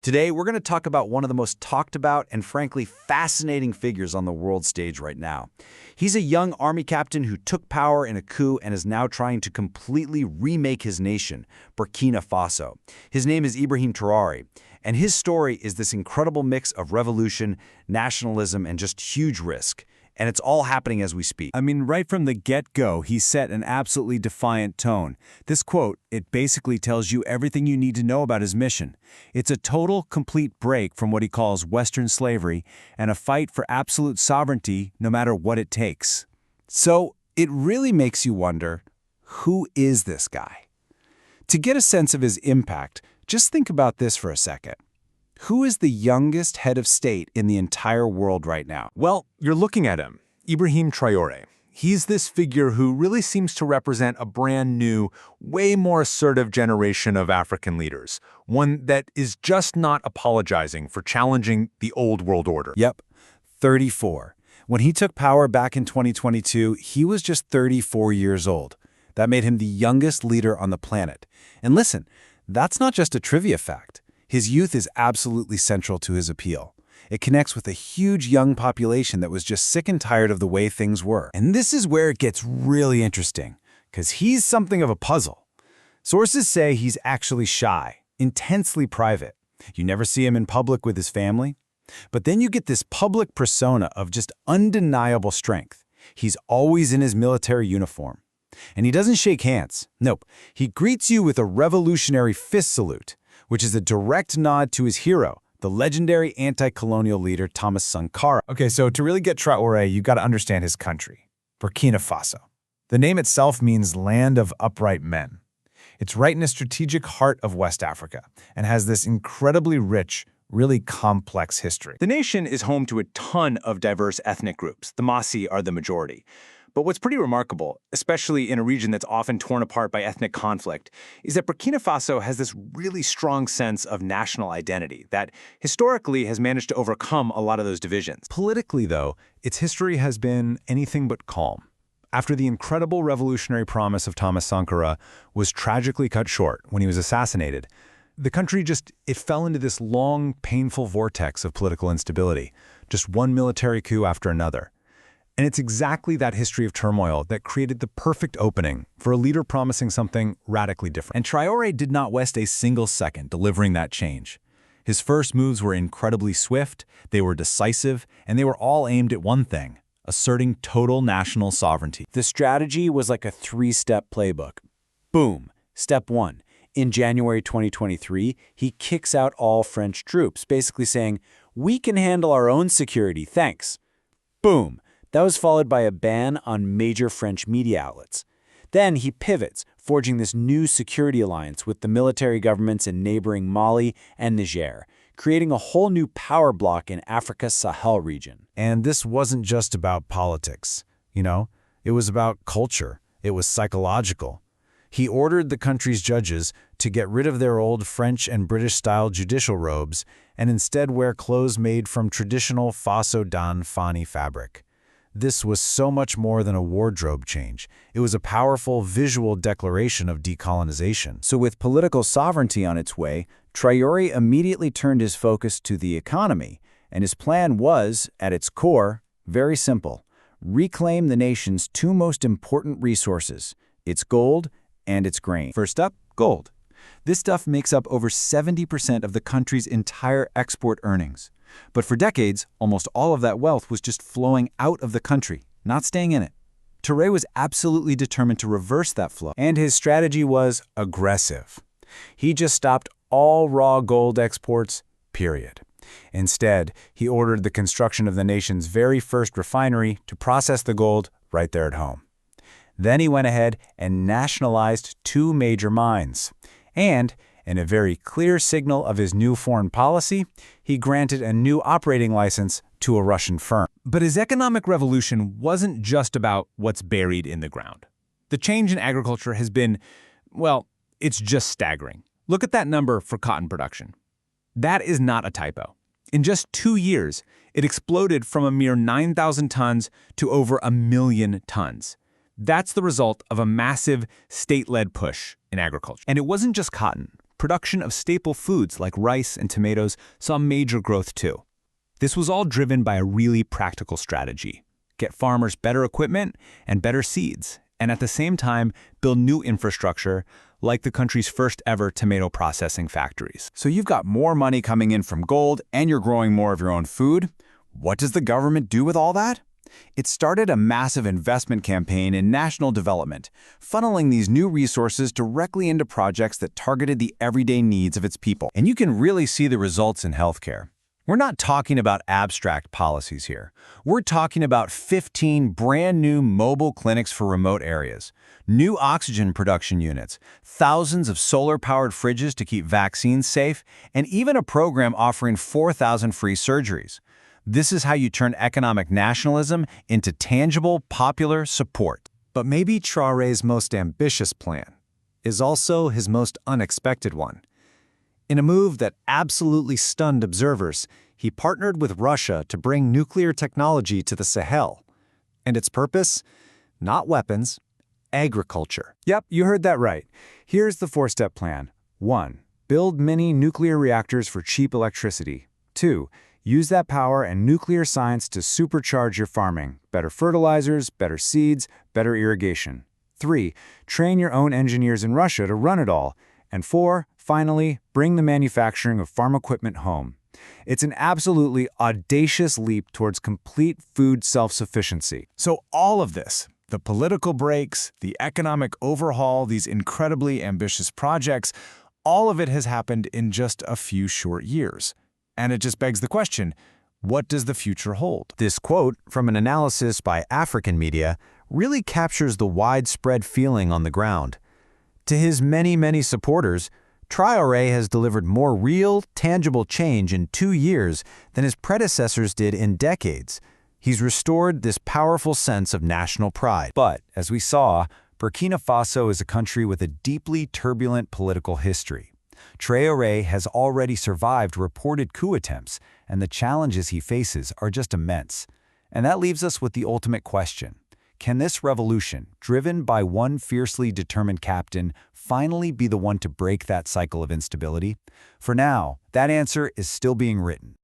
Today, we're going to talk about one of the most talked about and frankly fascinating figures on the world stage right now. He's a young army captain who took power in a coup and is now trying to completely remake his nation, Burkina Faso. His name is Ibrahim Traoré, and his story is this incredible mix of revolution, nationalism, and just huge risk. And it's all happening as we speak. I mean, right from the get-go, he set an absolutely defiant tone. This quote, it basically tells you everything you need to know about his mission. It's a total, complete break from what he calls Western slavery and a fight for absolute sovereignty no matter what it takes. So it really makes you wonder, who is this guy? To get a sense of his impact, just think about this for a second. Who is the youngest head of state in the entire world right now? Well, you're looking at him, Ibrahim Traoré. He's this figure who really seems to represent a brand new, way more assertive generation of African leaders, one that is just not apologizing for challenging the old world order. Yep, 34. When he took power back in 2022, he was just 34 years old. That made him the youngest leader on the planet. And listen, that's not just a trivia fact. His youth is absolutely central to his appeal. It connects with a huge young population that was just sick and tired of the way things were. And this is where it gets really interesting, because he's something of a puzzle. Sources say he's actually shy, intensely private. You never see him in public with his family. But then you get this public persona of just undeniable strength. He's always in his military uniform. And he doesn't shake hands. Nope. He greets you with a revolutionary fist salute, which is a direct nod to his hero, the legendary anti-colonial leader Thomas Sankara. Okay, so to really get Traoré, you've got to understand his country, Burkina Faso. The name itself means land of upright men. It's right in the strategic heart of West Africa and has this incredibly rich, really complex history. The nation is home to a ton of diverse ethnic groups. The Masi are the majority. But what's pretty remarkable, especially in a region that's often torn apart by ethnic conflict, is that Burkina Faso has this really strong sense of national identity that historically has managed to overcome a lot of those divisions. Politically, though, its history has been anything but calm. After the incredible revolutionary promise of Thomas Sankara was tragically cut short when he was assassinated, the country it fell into this long, painful vortex of political instability, just one military coup after another. And it's exactly that history of turmoil that created the perfect opening for a leader promising something radically different. And Traoré did not waste a single second delivering that change. His first moves were incredibly swift, they were decisive, and they were all aimed at one thing: asserting total national sovereignty. The strategy was like a three-step playbook. Boom. Step 1. In January 2023, he kicks out all French troops, basically saying, "We can handle our own security, thanks." Boom. That was followed by a ban on major French media outlets. Then he pivots, forging this new security alliance with the military governments in neighboring Mali and Niger, creating a whole new power bloc in Africa's Sahel region. And this wasn't just about politics, it was about culture. It was psychological. He ordered the country's judges to get rid of their old French and British-style judicial robes and instead wear clothes made from traditional Faso Dan Fani fabric. This was so much more than a wardrobe change. It was a powerful visual declaration of decolonization. So with political sovereignty on its way, Traoré immediately turned his focus to the economy, and his plan was, at its core, very simple: reclaim the nation's two most important resources, its gold and its grain. First up, gold. This stuff makes up over 70% of the country's entire export earnings. But for decades, almost all of that wealth was just flowing out of the country, not staying in it. Traoré was absolutely determined to reverse that flow. And his strategy was aggressive. He just stopped all raw gold exports, period. Instead, he ordered the construction of the nation's very first refinery to process the gold right there at home. Then he went ahead and nationalized two major mines. And, in a very clear signal of his new foreign policy, he granted a new operating license to a Russian firm. But his economic revolution wasn't just about what's buried in the ground. The change in agriculture has been, well, it's just staggering. Look at that number for cotton production. That is not a typo. In just 2 years, it exploded from a mere 9,000 tons to over 1 million tons. That's the result of a massive state-led push in agriculture. And it wasn't just cotton. production of staple foods like rice and tomatoes saw major growth too. This was all driven by a really practical strategy: get farmers better equipment and better seeds, and at the same time build new infrastructure like the country's first ever tomato processing factories. So you've got more money coming in from gold and you're growing more of your own food. What does the government do with all that? It started a massive investment campaign in national development, funneling these new resources directly into projects that targeted the everyday needs of its people. And you can really see the results in healthcare. We're not talking about abstract policies here. We're talking about 15 brand new mobile clinics for remote areas, new oxygen production units, thousands of solar-powered fridges to keep vaccines safe, and even a program offering 4,000 free surgeries. This is how you turn economic nationalism into tangible, popular support. But maybe Traoré's most ambitious plan is also his most unexpected one. In a move that absolutely stunned observers, he partnered with Russia to bring nuclear technology to the Sahel. And its purpose? Not weapons, agriculture. Yep, you heard that right. Here's the four-step plan. 1. Build mini nuclear reactors for cheap electricity. 2. Use that power and nuclear science to supercharge your farming. Better fertilizers, better seeds, better irrigation. 3. Train your own engineers in Russia to run it all. And 4, finally, bring the manufacturing of farm equipment home. It's an absolutely audacious leap towards complete food self-sufficiency. So all of this, the political breaks, the economic overhaul, these incredibly ambitious projects, all of it has happened in just a few short years. And it just begs the question, what does the future hold? This quote from an analysis by African media really captures the widespread feeling on the ground. To his many, many supporters, Traoré has delivered more real, tangible change in 2 years than his predecessors did in decades. He's restored this powerful sense of national pride. But, as we saw, Burkina Faso is a country with a deeply turbulent political history. Traoré has already survived reported coup attempts, and the challenges he faces are just immense. And that leaves us with the ultimate question. Can this revolution, driven by one fiercely determined captain, finally be the one to break that cycle of instability? For now, that answer is still being written.